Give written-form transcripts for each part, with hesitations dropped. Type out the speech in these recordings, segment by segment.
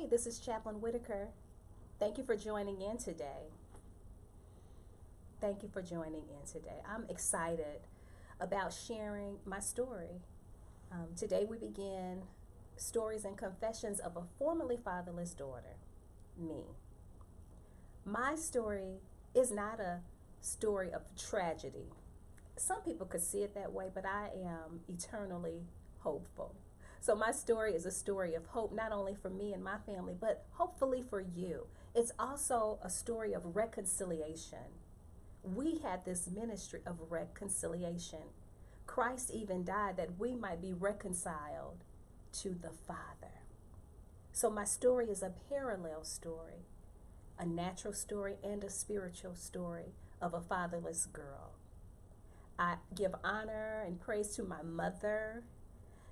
Hey, this is Chaplain Whitaker. Thank you for joining in today. Thank you for joining in today. I'm excited about sharing my story. Today we begin stories and confessions of a formerly fatherless daughter, me. My story is not a story of tragedy. Some people could see it that way, but I am eternally hopeful. So my story is a story of hope, not only for me and my family, but hopefully for you. It's also a story of reconciliation. We had this ministry of reconciliation. Christ even died that we might be reconciled to the Father. So my story is a parallel story, a natural story and a spiritual story of a fatherless girl. I give honor and praise to my mother.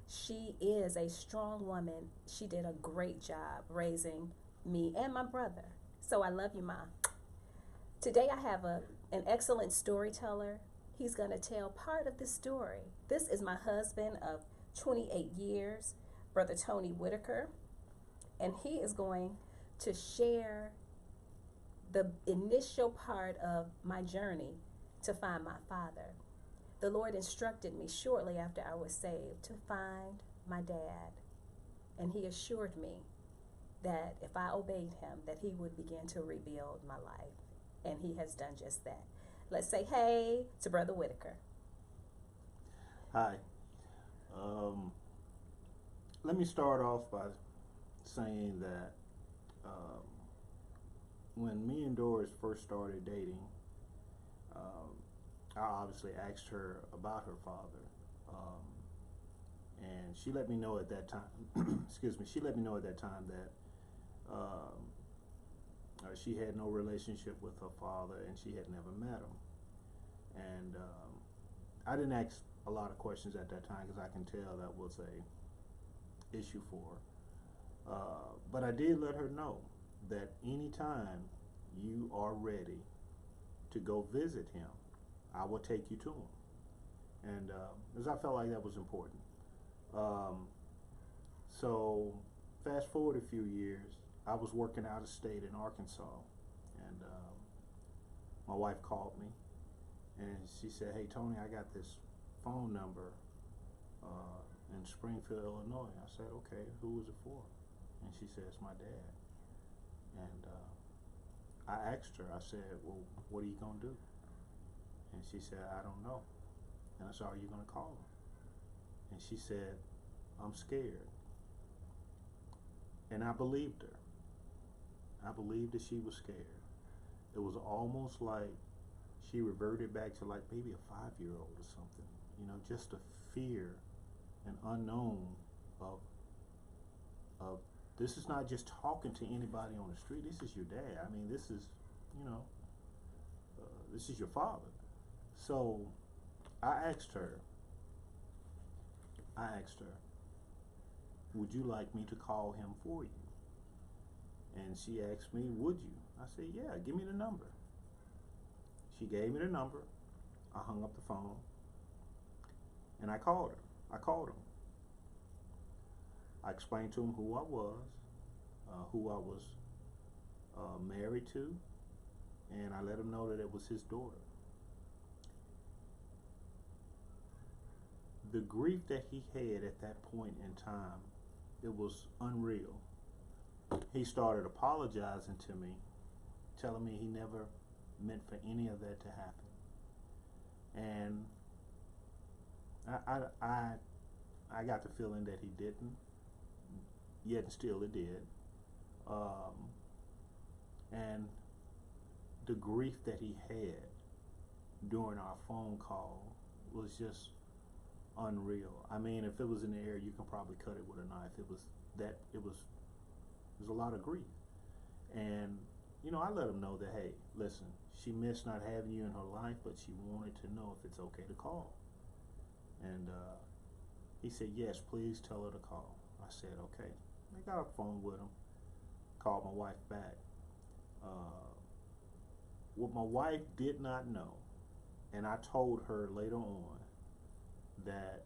She is a strong woman. She did a great job raising me and my brother. So I love you, Ma. Today I have an excellent storyteller. He's going to tell part of the story. This is my husband of 28 years, Brother Tony Whitaker, and he is going to share the initial part of my journey to find my father. The Lord instructed me shortly after I was saved to find my dad, and he assured me that if I obeyed him, that he would begin to rebuild my life, and he has done just that. Let's say hey to Brother Whitaker. Hi. Let me start off by saying that when me and Doris first started dating, I obviously asked her about her father, and she let me know at that time. Excuse me. She let me know at that time that she had no relationship with her father, and she had never met him. And I didn't ask a lot of questions at that time because I can tell that was a issue for her. But I did let her know that anytime you are ready to go visit him, I will take you to him. And because I felt like that was important. So fast forward a few years, I was working out of state in Arkansas, and my wife called me, and she said, "Hey Tony, I got this phone number in Springfield, Illinois." I said, "Okay, who is it for?" And she said, "It's my dad." And I asked her, I said, "Well, what are you gonna do?" And she said, "I don't know." And I said, "Are you gonna call him?" And she said, "I'm scared." And I believed her. I believed that she was scared. It was almost like she reverted back to like maybe a 5-year-old or something. You know, just the fear and unknown of this is not just talking to anybody on the street. This is your dad. I mean, this is, you know, this is your father. So I asked her, would you like me to call him for you? And she asked me, would you? I said, yeah, give me the number. She gave me the number. I hung up the phone, and I called her. I called him. I explained to him who I was married to, and I let him know that it was his daughter. The grief that he had at that point in time, it was unreal. He started apologizing to me, telling me he never meant for any of that to happen. And I got the feeling that he didn't, yet and still it did. And the grief that he had during our phone call was just unreal. I mean, if it was in the air, you can probably cut it with a knife. It was a lot of grief. And you know, I let him know that, hey, listen, she missed not having you in her life, but she wanted to know if it's okay to call. And he said, yes, please tell her to call. I said, okay. I got off the phone with him, called my wife back. What my wife did not know, and I told her later on, that,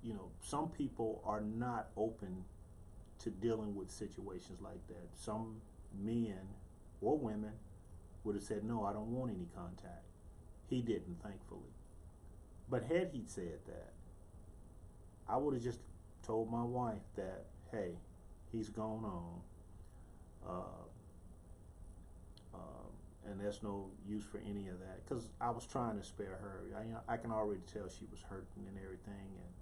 you know, some people are not open to dealing with situations like that. Some men or women would have said, no, I don't want any contact. He didn't, thankfully. But had he said that, I would have just told my wife that, hey, he's gone on. Uh, and there's no use for any of that, because I was trying to spare her. I can already tell she was hurting and everything, and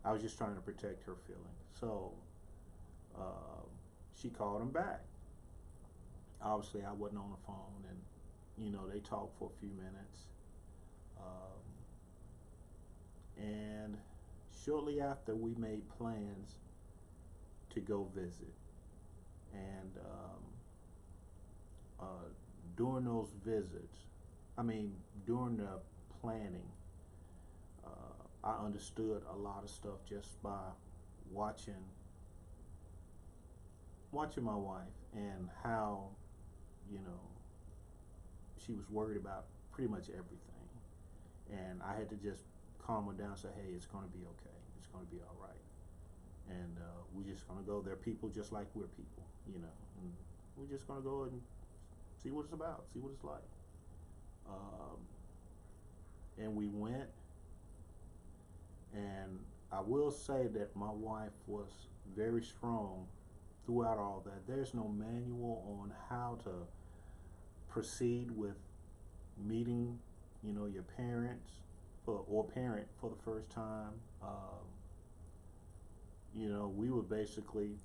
I was just trying to protect her feelings. So she called him back. Obviously, I wasn't on the phone, and they talked for a few minutes, and shortly after, we made plans to go visit, and during those visits, during the planning, I understood a lot of stuff just by watching my wife, and how she was worried about pretty much everything, and I had to just calm her down, say, hey, it's going to be okay, it's going to be all right, and we're just going to go. They're people just like we're people, and we're just going to go and see what it's about, see what it's like. And we went, and I will say that my wife was very strong throughout all that. There's no manual on how to proceed with meeting, your parents or parent for the first time. We were basically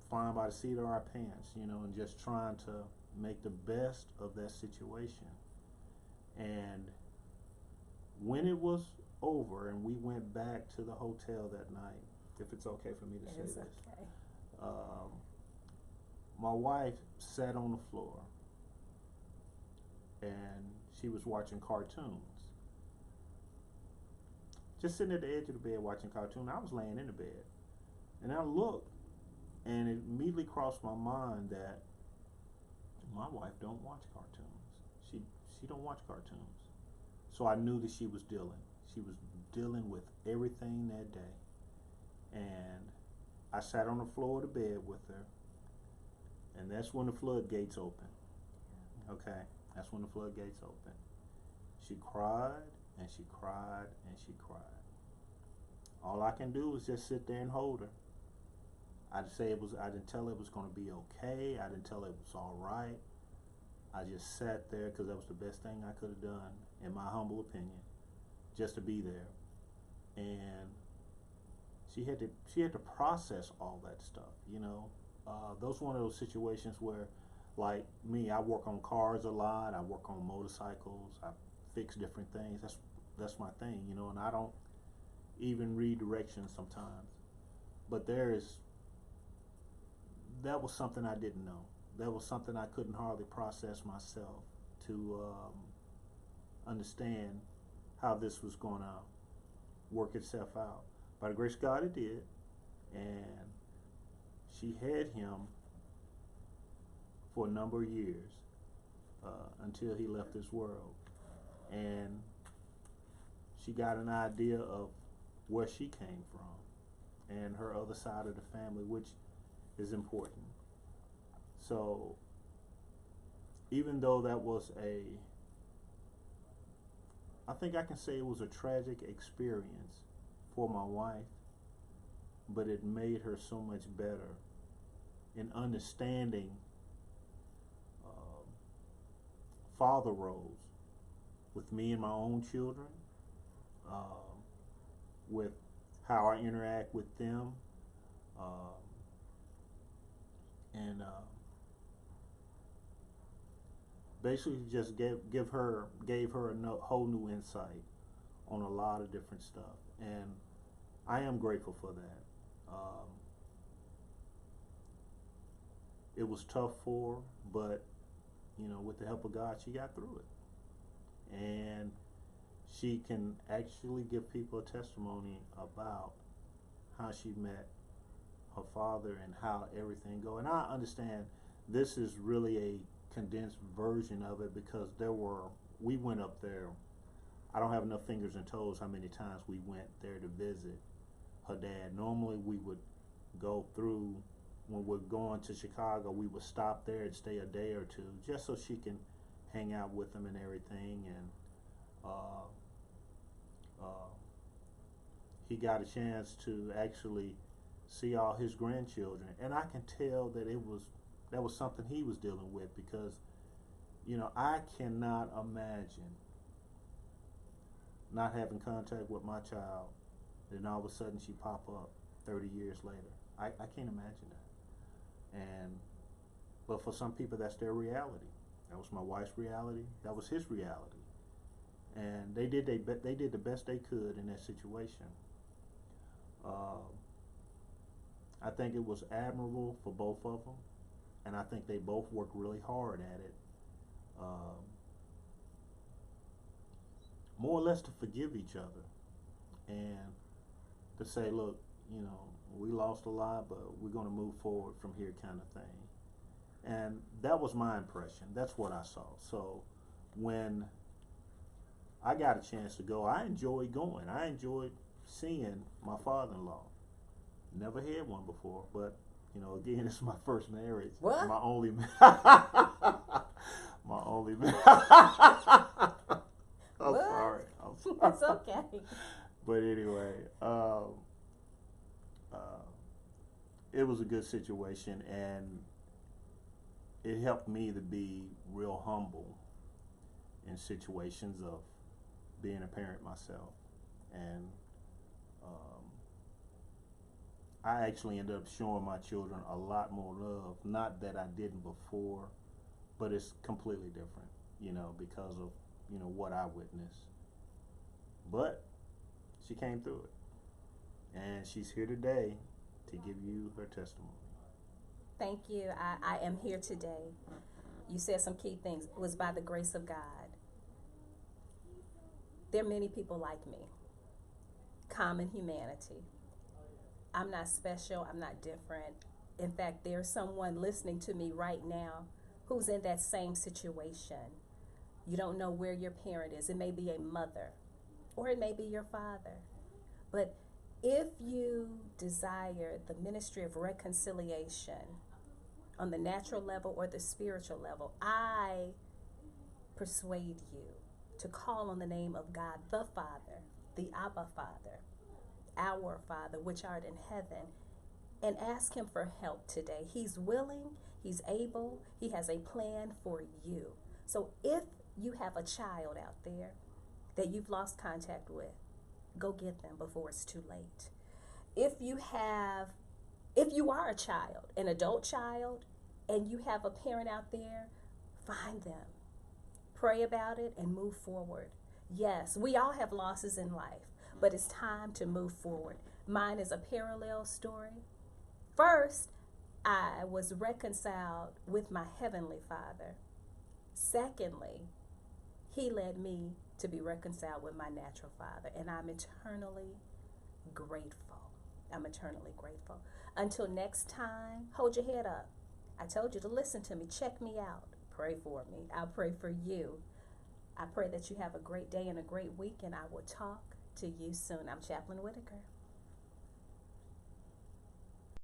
flying by the seat of our pants, and just trying to make the best of that situation. And when it was over and we went back to the hotel that night, if it's okay for me to say this, okay. My wife sat on the floor and she was watching cartoons. Just sitting at the edge of the bed watching cartoons. I was laying in the bed, and I looked, and it immediately crossed my mind that my wife don't watch cartoons. She don't watch cartoons. So I knew that she was dealing with everything that day. And I sat on the floor of the bed with her, and that's when the floodgates open. Okay, that's when the floodgates open. She cried and she cried and she cried. All I can do is just sit there and hold her. I didn't tell her it was going to be okay. I didn't tell her it was all right. I just sat there because that was the best thing I could have done, in my humble opinion, just to be there. And she had to process all that stuff. Those one of those situations where, like me, I work on cars a lot. I work on motorcycles. I fix different things. That's my thing, and I don't even read directions sometimes. But that was something I didn't know. That was something I couldn't hardly process myself to understand how this was going to work itself out. By the grace of God, it did. And she had him for a number of years until he left this world. And she got an idea of where she came from and her other side of the family, which is important. So even though that was I think I can say it was a tragic experience for my wife, but it made her so much better in understanding father roles with me and my own children, with how I interact with them, and basically just gave her a whole new insight on a lot of different stuff, and I am grateful for that. It was tough for her, but with the help of God, she got through it, and she can actually give people a testimony about how she met her father and how everything go. And I understand this is really a condensed version of it, because we went up there. I don't have enough fingers and toes how many times we went there to visit her dad. Normally we would go through when we're going to Chicago, we would stop there and stay a day or two just so she can hang out with him and everything. And he got a chance to actually see all his grandchildren, and I can tell that that was something he was dealing with, because I cannot imagine not having contact with my child, then all of a sudden she pop up 30 years later. I can't imagine that. But for some people, that's their reality. That was my wife's reality. That was his reality, and they did the best they could in that situation. I think it was admirable for both of them, and I think they both worked really hard at it, more or less to forgive each other and to say, look, we lost a lot, but we're going to move forward from here, kind of thing. And that was my impression. That's what I saw. So when I got a chance to go, I enjoyed going. I enjoyed seeing my father-in-law. Never had one before, but again, it's my first marriage. What? My only my only I'm What? sorry. It's okay. But anyway, it was a good situation, and it helped me to be real humble in situations of being a parent myself. And I actually ended up showing my children a lot more love. Not that I didn't before, but it's completely different, because of, what I witnessed. But she came through it. And she's here today to give you her testimony. Thank you. I am here today. You said some key things. It was by the grace of God. There are many people like me. Common humanity. I'm not special. I'm not different. In fact, there's someone listening to me right now who's in that same situation. You don't know where your parent is. It may be a mother, or it may be your father. But if you desire the ministry of reconciliation on the natural level or the spiritual level, I persuade you to call on the name of God the Father, the Abba Father, our Father, which art in heaven, and ask him for help today. He's willing, he's able, he has a plan for you. So if you have a child out there that you've lost contact with, go get them before it's too late. If you are a child, an adult child, and you have a parent out there, find them. Pray about it and move forward. Yes, we all have losses in life, but it's time to move forward. Mine is a parallel story. First, I was reconciled with my Heavenly Father. Secondly, he led me to be reconciled with my natural father, and I'm eternally grateful. I'm eternally grateful. Until next time, hold your head up. I told you to listen to me. Check me out. Pray for me. I'll pray for you. I pray that you have a great day and a great week, and I will talk to you soon. I'm Chaplain Whitaker.